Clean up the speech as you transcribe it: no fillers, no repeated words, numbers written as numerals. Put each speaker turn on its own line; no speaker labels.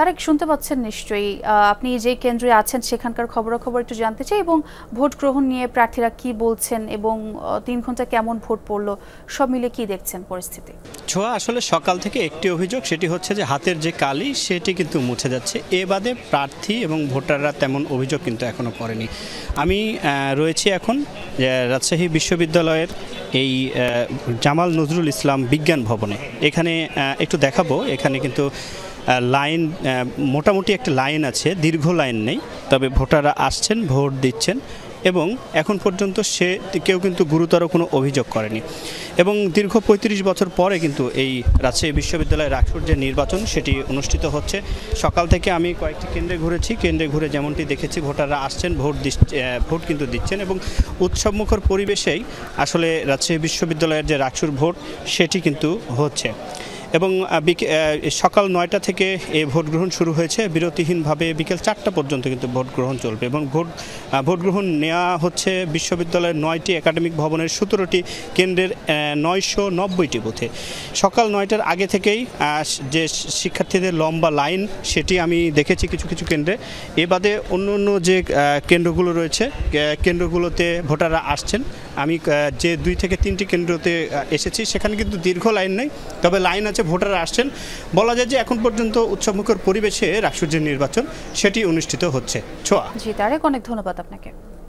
তারেক শুনতে পাচ্ছেন নিশ্চয়ই। আপনি যে কেন্দ্রে আছেন সেখানকার খবরাখবর একটু জানতে চাই এবং ভোট গ্রহণ নিয়ে প্রার্থীরা কি বলছেন এবং ৩ ঘন্টা কেমন ভোট পড়লো সব মিলে কি দেখছেন পরিস্থিতি?
ছোঁয়া আসলে সকাল থেকে একটি অভিযোগ, সেটি হচ্ছে যে হাতের যে কালি সেটি কিন্তু মুছে যাচ্ছে। এ বাদে প্রার্থী এবং ভোটাররা তেমন অভিযোগ কিন্তু এখনও করেনি। আমি রয়েছি এখন রাজশাহী বিশ্ববিদ্যালয়ের এই জামাল নজরুল ইসলাম বিজ্ঞান ভবনে। এখানে একটু দেখাবো, এখানে কিন্তু লাইন মোটামুটি একটা লাইন আছে, দীর্ঘ লাইন নেই, তবে ভোটাররা আসছেন, ভোট দিচ্ছেন এবং এখন পর্যন্ত কেউ কিন্তু গুরুতর কোনো অভিযোগ করেনি। এবং দীর্ঘ ৩৫ বছর পরে কিন্তু এই রাজশাহী বিশ্ববিদ্যালয়ের রাকসুর যে নির্বাচন সেটি অনুষ্ঠিত হচ্ছে। সকাল থেকে আমি কয়েকটি কেন্দ্রে ঘুরেছি, কেন্দ্রে ঘুরে যেমনটি দেখেছি ভোটাররা আসছেন, ভোট কিন্তু দিচ্ছেন এবং উৎসবমুখর পরিবেশেই আসলে রাজশাহী বিশ্ববিদ্যালয়ের যে রাকসুর ভোট সেটি কিন্তু হচ্ছে। এবং সকাল ৯টা থেকে এই ভোট গ্রহণ শুরু হয়েছে, বিরতিহীনভাবে বিকেল ৪টা পর্যন্ত কিন্তু ভোট গ্রহণ চলবে এবং ভোট গ্রহণ নেওয়া হচ্ছে বিশ্ববিদ্যালয়ের ৯টি একাডেমিক ভবনের ১৭টি কেন্দ্রের ৯৯০টি বুথে। সকাল ৯টার আগে থেকেই যে শিক্ষার্থীদের লম্বা লাইন সেটি আমি দেখেছি কিছু কিছু কেন্দ্রে। এ বাদে অন্য অন্য যে কেন্দ্রগুলো রয়েছে কেন্দ্রগুলোতে ভোটাররা আসছেন। আমি যে ২ থেকে ৩টি কেন্দ্রতে এসেছি সেখানে কিন্তু দীর্ঘ লাইন নেই, তবে লাইন আছে, ভোটাররা আসছেন। বলা যায় যে এখন পর্যন্ত উৎসবমুখর পরিবেশে রাকসুর যে নির্বাচন সেটি অনুষ্ঠিত হচ্ছে। ছোঁয়া।
জি তারেক, অনেক ধন্যবাদ আপনাকে।